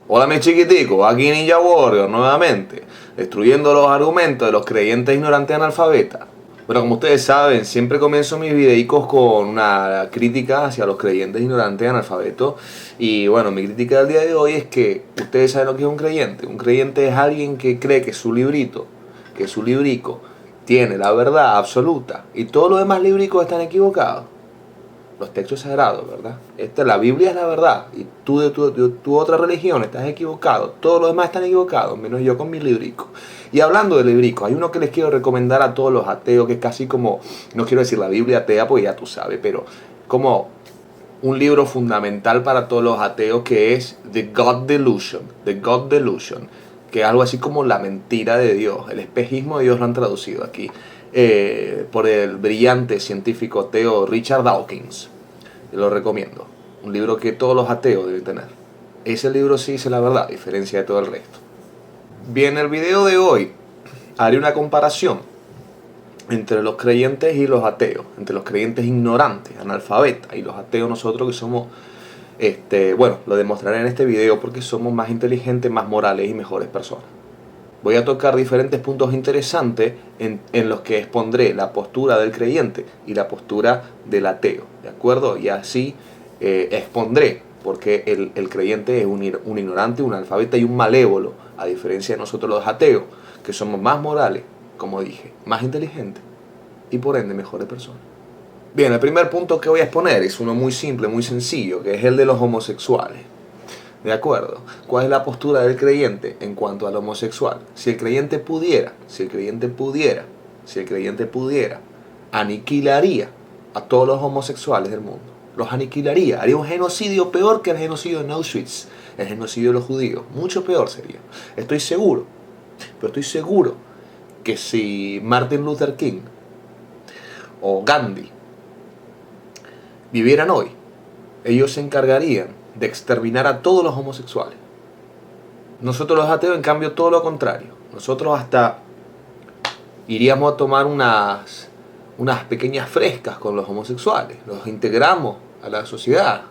Hola mis chiquiticos, aquí Ninja Warrior nuevamente, destruyendo los argumentos de los creyentes ignorantes analfabetas. Bueno, como ustedes saben, siempre comienzo mis videicos con una crítica hacia los creyentes ignorantes analfabetos. Y bueno, mi crítica del día de hoy es que ustedes saben lo que es un creyente. Un creyente es alguien que cree que su librito, que su librico, tiene la verdad absoluta y todos los demás libricos están equivocados. Los textos sagrados, ¿verdad? La Biblia es la verdad y tú de tu otra religión estás equivocado. Todos los demás están equivocados, menos yo con mi librico. Y hablando de librico, hay uno que les quiero recomendar a todos los ateos, que es casi como, no quiero decir la Biblia atea, porque ya tú sabes, pero como un libro fundamental para todos los ateos, que es The God Delusion. The God Delusion, que es algo así como la mentira de Dios. El espejismo de Dios lo han traducido aquí. Por el brillante científico ateo Richard Dawkins. Lo recomiendo. Un libro que todos los ateos deben tener. Ese libro sí dice la verdad, a diferencia de todo el resto. Bien, en el video de hoy haré una comparación entre los creyentes y los ateos, entre los creyentes ignorantes, analfabetas, y los ateos nosotros que somos, bueno, lo demostraré en este video porque somos más inteligentes, más morales y mejores personas. Voy a tocar diferentes puntos interesantes en los que expondré la postura del creyente y la postura del ateo, ¿de acuerdo? Y así expondré porque el creyente es un ignorante, un analfabeta y un malévolo, a diferencia de nosotros los ateos, que somos más morales, como dije, más inteligentes y por ende mejores personas. Bien, el primer punto que voy a exponer es uno muy simple, muy sencillo, que es el de los homosexuales. ¿De acuerdo? ¿Cuál es la postura del creyente en cuanto al homosexual? Si el creyente pudiera, aniquilaría a todos los homosexuales del mundo. Los aniquilaría, haría un genocidio peor que el genocidio de Auschwitz, el genocidio de los judíos. Mucho peor sería. Estoy seguro, pero estoy seguro que si Martin Luther King o Gandhi vivieran hoy, ellos se encargarían de exterminar a todos los homosexuales. Nosotros los ateos, en cambio, todo lo contrario. Nosotros hasta iríamos a tomar unas pequeñas frescas con los homosexuales. Los integramos a la sociedad.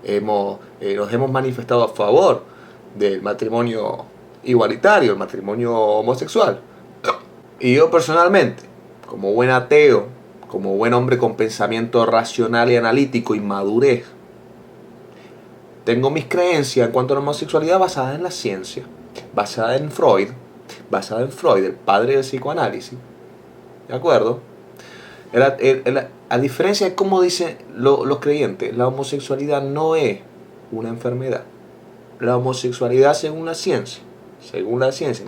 Nos hemos manifestado a favor del matrimonio igualitario, el matrimonio homosexual. Y yo personalmente, como buen ateo, como buen hombre con pensamiento racional y analítico y madurez, tengo mis creencias en cuanto a la homosexualidad basadas en la ciencia, basada en Freud, el padre del psicoanálisis. ¿De acuerdo? A diferencia de cómo dicen los creyentes, la homosexualidad no es una enfermedad. La homosexualidad, según la ciencia,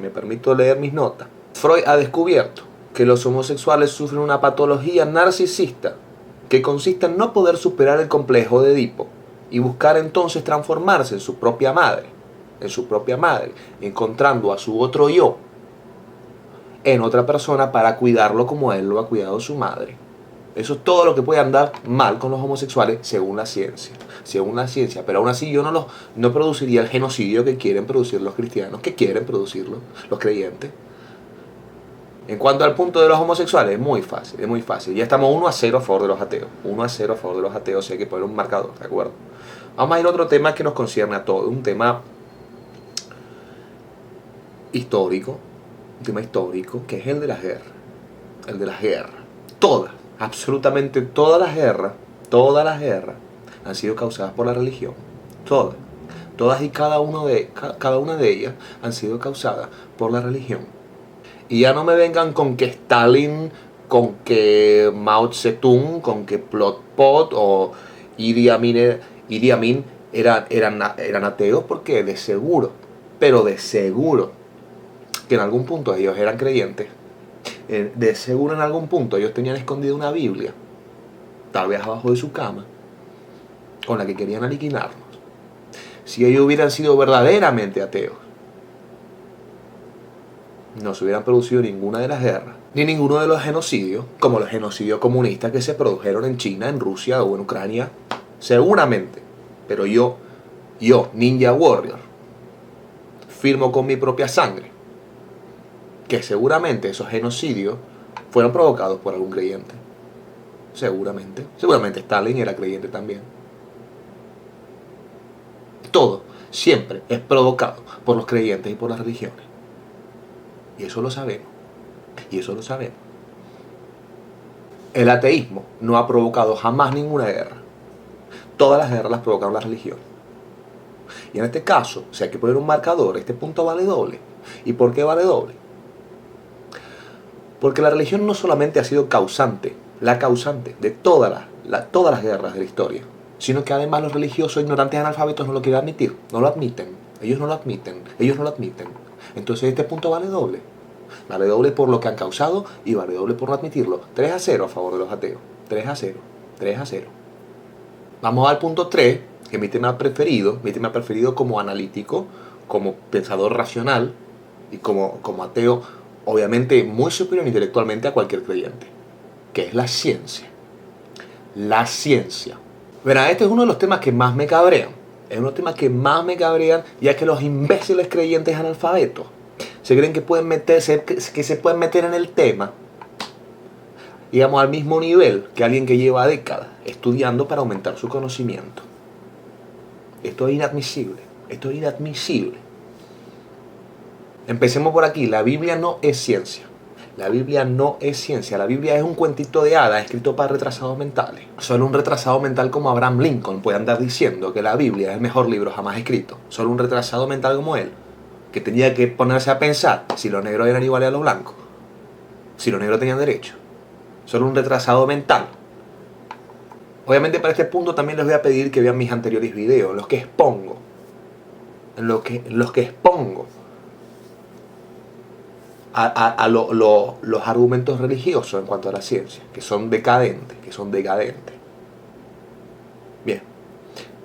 me permito leer mis notas, Freud ha descubierto que los homosexuales sufren una patología narcisista que consiste en no poder superar el complejo de Edipo y buscar entonces transformarse en su propia madre, encontrando a su otro yo en otra persona para cuidarlo como él lo ha cuidado su madre. Eso es todo lo que puede andar mal con los homosexuales según la ciencia. Pero aún así yo no produciría el genocidio que quieren producir los cristianos, que quieren producirlo los creyentes. En cuanto al punto de los homosexuales, es muy fácil. Ya estamos 1-0 a favor de los ateos. 1-0 a favor de los ateos, hay que poner un marcador, ¿de acuerdo? Vamos a ir a otro tema que nos concierne a todos, un tema histórico, que es el de las guerras. Absolutamente todas las guerras han sido causadas por la religión. Todas y cada una de ellas han sido causadas por la religión. Y ya no me vengan con que Stalin, con que Mao Zedong, con que Pol Pot o Idi Amin eran ateos, porque de seguro que en algún punto ellos eran creyentes. De seguro en algún punto ellos tenían escondida una Biblia, tal vez abajo de su cama, con la que querían aniquilarnos. Si ellos hubieran sido verdaderamente ateos, no se hubieran producido ninguna de las guerras, ni ninguno de los genocidios, como los genocidios comunistas que se produjeron en China, en Rusia o en Ucrania, seguramente. Pero yo, Ninja Warrior, firmo con mi propia sangre que seguramente esos genocidios fueron provocados por algún creyente. Seguramente Stalin era creyente también. siempre es provocado por los creyentes y por las religiones. Y eso lo sabemos. Y eso lo sabemos. El ateísmo no ha provocado jamás ninguna guerra. Todas las guerras las provocaron las religiones. Y en este caso, si hay que poner un marcador, este punto vale doble. ¿Y por qué vale doble? Porque la religión no solamente ha sido la causante de todas las guerras de la historia, sino que además los religiosos ignorantes analfabetos no lo quieren admitir, no lo admiten, ellos no lo admiten. Entonces este punto vale doble. Vale doble por lo que han causado y vale doble por no admitirlo. 3-0 a favor de los ateos. 3-0. Vamos al punto 3, que es mi tema preferido como analítico, como pensador racional y como ateo, obviamente muy superior intelectualmente a cualquier creyente, que es la ciencia. La ciencia. Verá, este es uno de los temas que más me cabrean. Ya que los imbéciles creyentes analfabetos se creen que se pueden meter en el tema, digamos, al mismo nivel que alguien que lleva décadas estudiando para aumentar su conocimiento. Esto es inadmisible. Empecemos por aquí. La Biblia no es ciencia. La Biblia es un cuentito de hadas escrito para retrasados mentales. Solo un retrasado mental como Abraham Lincoln puede andar diciendo que la Biblia es el mejor libro jamás escrito. Solo un retrasado mental como él, que tenía que ponerse a pensar si los negros eran iguales a los blancos, si los negros tenían derecho. Solo un retrasado mental. Obviamente para este punto también les voy a pedir que vean mis anteriores videos, en los que expongo los argumentos religiosos en cuanto a la ciencia, que son decadentes. Bien,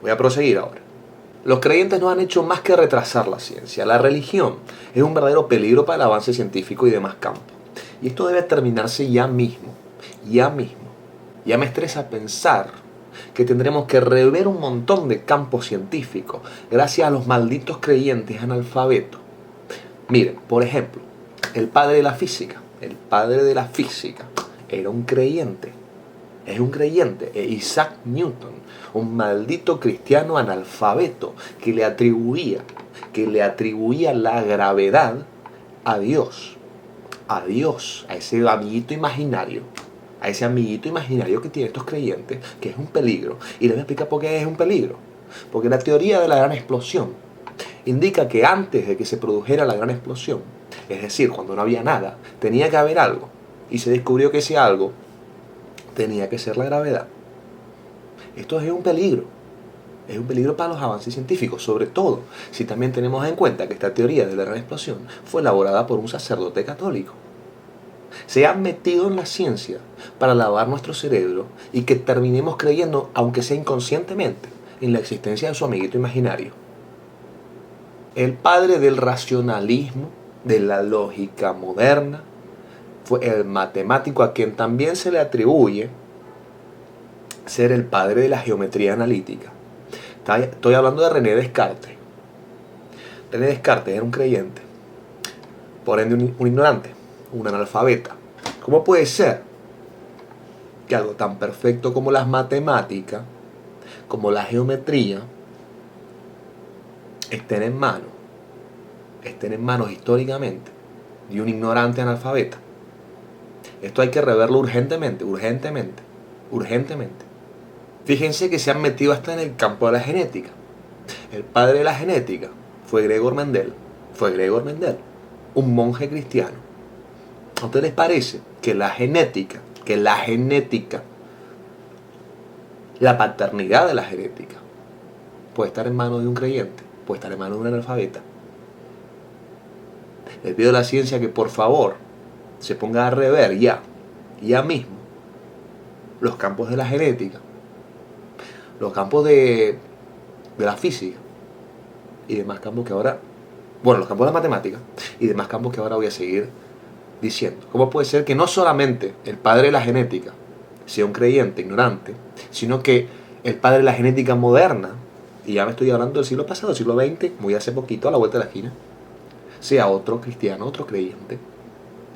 voy a proseguir ahora. Los creyentes no han hecho más que retrasar la ciencia. La religión es un verdadero peligro para el avance científico y demás campos. Y esto debe terminarse ya mismo. Ya me estresa pensar que tendremos que rever un montón de campos científicos gracias a los malditos creyentes analfabetos. Miren, por ejemplo, el padre de la física era un creyente. Es un creyente, Isaac Newton, un maldito cristiano analfabeto que le atribuía la gravedad a Dios, a ese amiguito imaginario que tienen estos creyentes, que es un peligro. Y les voy a explicar por qué es un peligro. Porque la teoría de la gran explosión indica que antes de que se produjera la gran explosión, es decir, cuando no había nada, tenía que haber algo. Y se descubrió que ese algo tenía que ser la gravedad. Esto es un peligro. Es un peligro para los avances científicos, sobre todo si también tenemos en cuenta que esta teoría de la gran explosión fue elaborada por un sacerdote católico. Se han metido en la ciencia para lavar nuestro cerebro y que terminemos creyendo, aunque sea inconscientemente, en la existencia de su amiguito imaginario. El padre del racionalismo, de la lógica moderna, fue el matemático a quien también se le atribuye ser el padre de la geometría analítica. Estoy hablando de René Descartes. René Descartes era un creyente, por ende un ignorante, un analfabeta. ¿Cómo puede ser que algo tan perfecto como las matemáticas, como la geometría, estén en manos históricamente de un ignorante analfabeta? Esto hay que reverlo urgentemente. Fíjense que se han metido hasta en el campo de la genética. El padre de la genética fue Gregor Mendel, un monje cristiano. ¿A ustedes les parece que la genética, la paternidad de la genética, puede estar en manos de un creyente, puede estar en manos de un analfabeta? Les pido a la ciencia que por favor se ponga a rever ya mismo los campos de la genética, los campos de la física y demás campos que ahora, los campos de la matemática y demás campos que ahora voy a seguir diciendo. ¿Cómo puede ser que no solamente el padre de la genética sea un creyente ignorante, sino que el padre de la genética moderna, y ya me estoy hablando del siglo pasado, siglo XX, muy hace poquito, a la vuelta de la esquina, sea otro cristiano, otro creyente?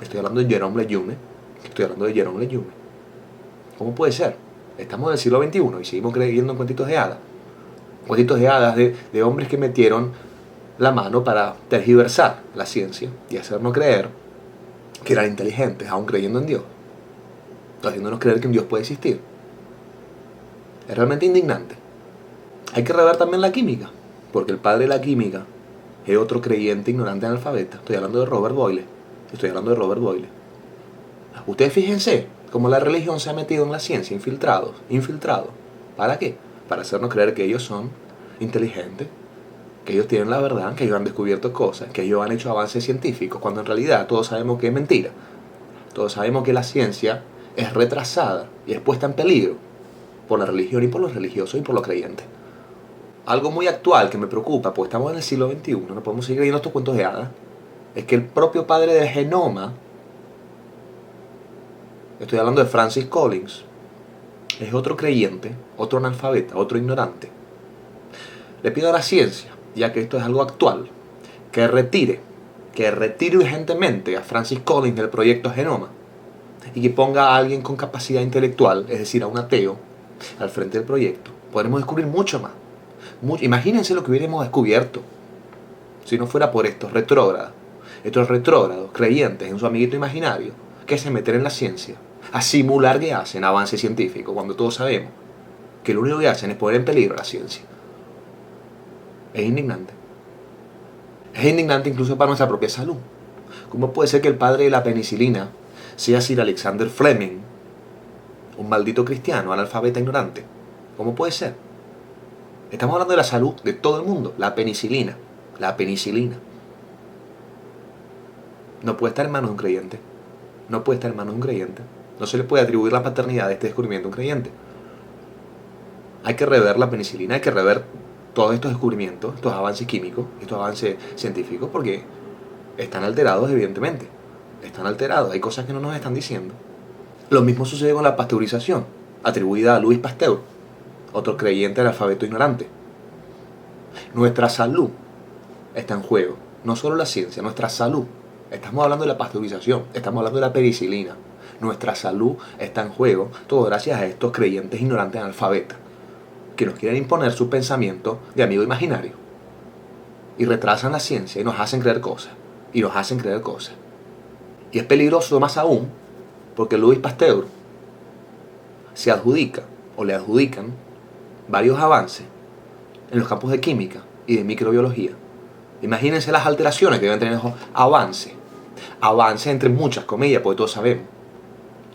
Estoy hablando de Jerome Lejeune. ¿Cómo puede ser? Estamos en el siglo XXI y seguimos creyendo en cuentitos de hadas. Cuentitos de hadas de hombres que metieron la mano para tergiversar la ciencia y hacernos creer que eran inteligentes, aún creyendo en Dios, haciéndonos creer que un Dios puede existir. Es realmente indignante. Hay que rever también la química, porque el padre de la química es otro creyente ignorante analfabeta. Estoy hablando de Robert Boyle. Ustedes fíjense cómo la religión se ha metido en la ciencia, infiltrado. ¿Para qué? Para hacernos creer que ellos son inteligentes, que ellos tienen la verdad, que ellos han descubierto cosas, que ellos han hecho avances científicos, cuando en realidad todos sabemos que es mentira. Todos sabemos que la ciencia es retrasada y es puesta en peligro por la religión y por los religiosos y por los creyentes. Algo muy actual que me preocupa, porque estamos en el siglo XXI, no podemos seguir leyendo estos cuentos de hadas, es que el propio padre del genoma, estoy hablando de Francis Collins, es otro creyente, otro analfabeta, otro ignorante. Le pido a la ciencia, ya que esto es algo actual, que retire urgentemente a Francis Collins del proyecto Genoma y que ponga a alguien con capacidad intelectual, es decir, a un ateo, al frente del proyecto. Podremos descubrir mucho más. Imagínense lo que hubiéramos descubierto si no fuera por estos retrógrados creyentes en su amiguito imaginario que se meten en la ciencia a simular que hacen avance científico cuando todos sabemos que lo único que hacen es poner en peligro la ciencia. Es indignante. Es indignante incluso para nuestra propia salud. ¿Cómo puede ser que el padre de la penicilina sea Sir Alexander Fleming, un maldito cristiano, analfabeta ignorante? ¿Cómo puede ser? Estamos hablando de la salud de todo el mundo. La penicilina. No puede estar en manos de un creyente. No se le puede atribuir la paternidad de este descubrimiento a un creyente. Hay que rever la penicilina, hay que rever todos estos descubrimientos, estos avances químicos, estos avances científicos, porque están alterados, evidentemente. Hay cosas que no nos están diciendo. Lo mismo sucede con la pasteurización, atribuida a Louis Pasteur, otro creyente analfabeto ignorante. Nuestra salud está en juego, no solo la ciencia, nuestra salud. Estamos hablando de la pasteurización, estamos hablando de la penicilina. Nuestra salud está en juego, todo gracias a estos creyentes ignorantes analfabetas, que nos quieren imponer su pensamiento de amigo imaginario. Y retrasan la ciencia y nos hacen creer cosas. Y es peligroso más aún, porque Louis Pasteur se adjudica, o le adjudican, varios avances en los campos de química y de microbiología. Imagínense las alteraciones que deben tener esos avances. Avances entre muchas comillas, porque todos sabemos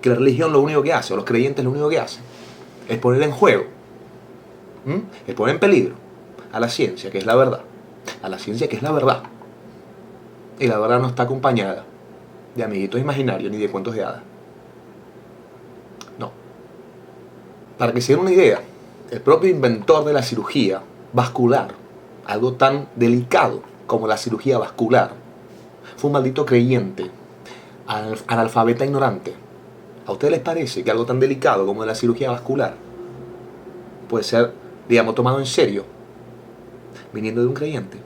que la religión lo único que hace, o los creyentes lo único que hacen, es poner en juego, es poner en peligro a la ciencia, que es la verdad. Y la verdad no está acompañada de amiguitos imaginarios ni de cuentos de hadas. No. Para que se den una idea, el propio inventor de la cirugía vascular, algo tan delicado como la cirugía vascular, fue un maldito creyente, analfabeta ignorante. ¿A ustedes les parece que algo tan delicado como la cirugía vascular puede ser, digamos, tomado en serio viniendo de un creyente?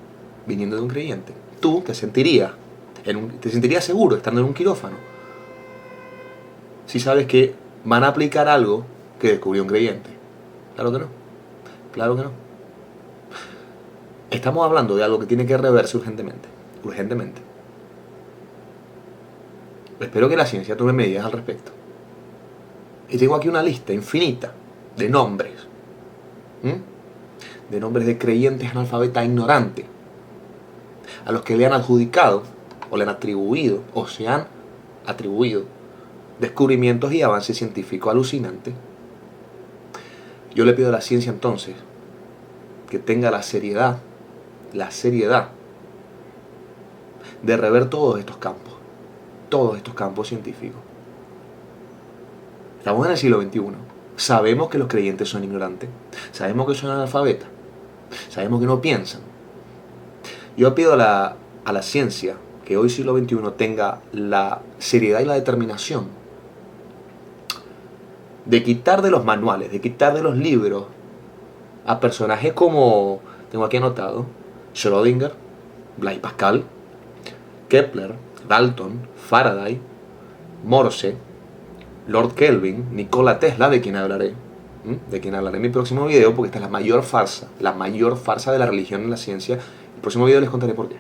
Tú te sentirías seguro estando en un quirófano si sabes que van a aplicar algo que descubrió un creyente. Claro que no. Estamos hablando de algo que tiene que reverse urgentemente. Espero que la ciencia tome medidas al respecto. Y tengo aquí una lista infinita de nombres. De nombres de creyentes analfabetas ignorantes, a los que le han adjudicado, o le han atribuido, o se han atribuido descubrimientos y avances científicos alucinantes. Yo le pido a la ciencia entonces que tenga la seriedad de rever todos estos campos científicos. Estamos en el siglo XXI. Sabemos que los creyentes son ignorantes, sabemos que son analfabetas, sabemos que no piensan. Yo pido a la ciencia que hoy siglo XXI tenga la seriedad y la determinación de quitar de los manuales, de quitar de los libros a personajes como, tengo aquí anotado, Schrödinger, Blaise Pascal, Kepler, Dalton, Faraday, Morse, Lord Kelvin, Nikola Tesla, de quien hablaré, de quien hablaré en mi próximo video, porque esta es la mayor farsa de la religión en la ciencia. El próximo video les contaré por qué.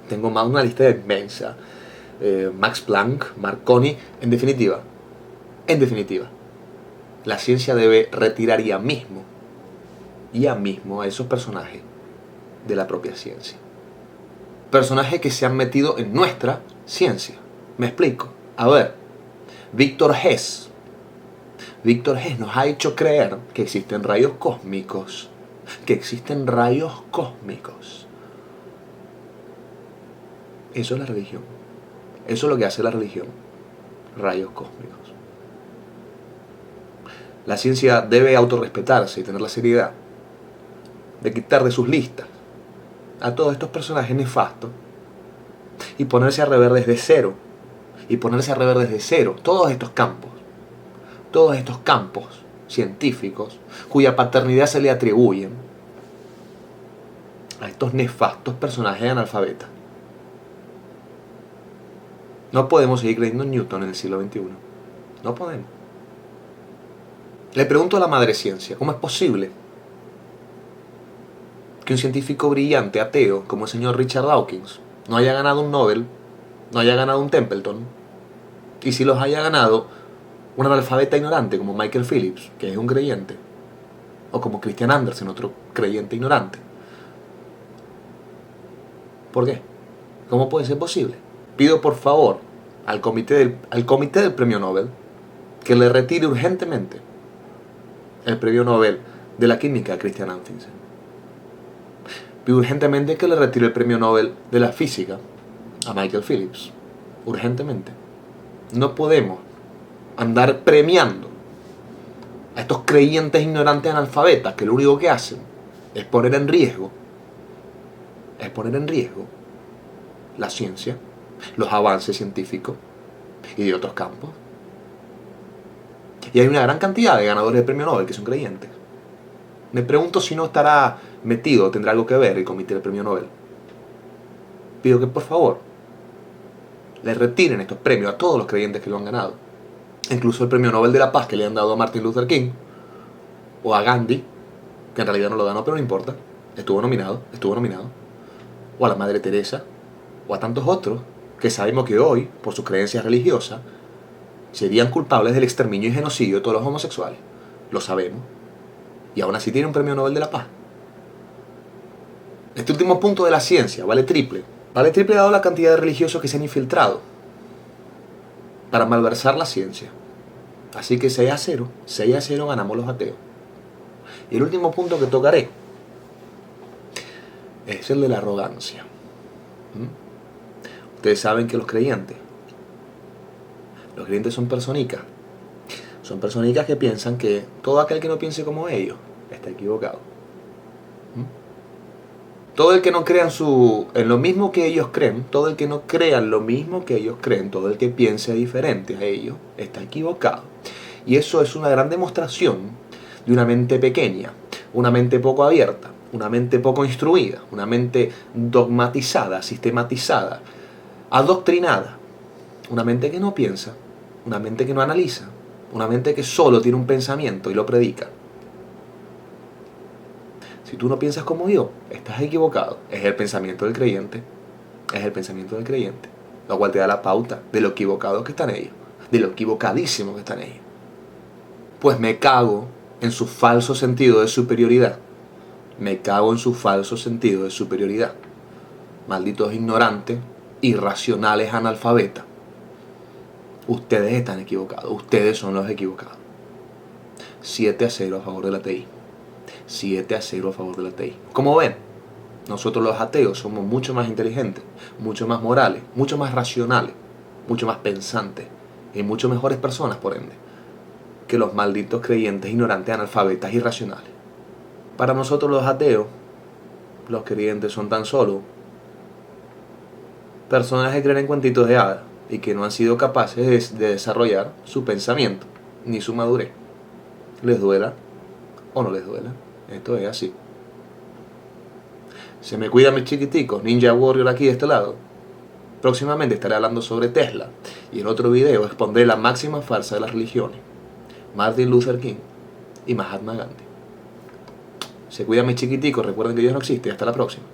Tengo más una lista inmensa. Max Planck, Marconi, en definitiva, la ciencia debe retirar ya mismo a esos personajes de la propia ciencia. Personajes que se han metido en nuestra ciencia. Me explico. A ver, Víctor Hess nos ha hecho creer que existen rayos cósmicos. Eso es la religión. Eso es lo que hace la religión. Rayos cósmicos. La ciencia debe autorrespetarse y tener la seriedad de quitar de sus listas a todos estos personajes nefastos y ponerse a rever desde cero. Todos estos campos científicos cuya paternidad se le atribuyen a estos nefastos personajes analfabetas. No podemos seguir creyendo en Newton en el siglo XXI. No podemos. Le pregunto a la madre ciencia, ¿cómo es posible que un científico brillante, ateo, como el señor Richard Dawkins, no haya ganado un Nobel, no haya ganado un Templeton, y si los haya ganado un analfabeta ignorante como Michael Phillips, que es un creyente, o como Christian Andersen, otro creyente ignorante? ¿Por qué? ¿Cómo puede ser posible? Pido por favor al comité del premio Nobel que le retire urgentemente el premio Nobel de la química a Christian Andersen. Pido urgentemente que le retire el premio Nobel de la física a Michael Phillips. Urgentemente. No podemos andar premiando a estos creyentes ignorantes analfabetas que lo único que hacen es poner en riesgo la ciencia, los avances científicos y de otros campos. Y hay una gran cantidad de ganadores del premio Nobel que son creyentes. Me pregunto si no estará metido, tendrá algo que ver el comité del premio Nobel. Pido que por favor le retiren estos premios a todos los creyentes que lo han ganado. Incluso el premio Nobel de la Paz que le han dado a Martin Luther King o a Gandhi, que en realidad no lo ganó, pero no importa, estuvo nominado, o a la Madre Teresa, o a tantos otros que sabemos que hoy, por sus creencias religiosas, serían culpables del exterminio y genocidio de todos los homosexuales. Lo sabemos. Y aún así tiene un premio Nobel de la Paz. Este último punto de la ciencia vale triple. Vale triple dado la cantidad de religiosos que se han infiltrado para malversar la ciencia. Así que 6-0 ganamos los ateos. Y el último punto que tocaré es el de la arrogancia. Ustedes saben que los creyentes son personicas. Son personicas que piensan que todo aquel que no piense como ellos está equivocado. Todo el que no crea en lo mismo que ellos creen, todo el que no crea en lo mismo que ellos creen, todo el que piense diferente a ellos está equivocado. Y eso es una gran demostración de una mente pequeña, una mente poco abierta, una mente poco instruida, una mente dogmatizada, sistematizada, adoctrinada, una mente que no piensa, una mente que no analiza, una mente que solo tiene un pensamiento y lo predica. Si tú no piensas como yo, estás equivocado. Es el pensamiento del creyente. Lo cual te da la pauta de lo equivocados que están ellos, de lo equivocadísimos que están ellos. Pues me cago en su falso sentido de superioridad. Malditos ignorantes, irracionales, analfabetas. Ustedes están equivocados. Ustedes son los equivocados. 7-0 a favor del ateísmo. 7-0 a favor del ateísmo. Como ven, nosotros los ateos somos mucho más inteligentes, mucho más morales, mucho más racionales, mucho más pensantes y mucho mejores personas, por ende, que los malditos creyentes ignorantes, analfabetas, irracionales. Para nosotros los ateos, los creyentes son tan solo personas que creen en cuentitos de hadas y que no han sido capaces de desarrollar su pensamiento ni su madurez. Les duela o no les duela. Esto es así. Se me cuida mis chiquiticos, Ninja Warrior aquí de este lado. Próximamente estaré hablando sobre Tesla y en otro video expondré la máxima farsa de las religiones. Martin Luther King y Mahatma Gandhi. Se cuidan mis chiquiticos, recuerden que Dios no existe y hasta la próxima.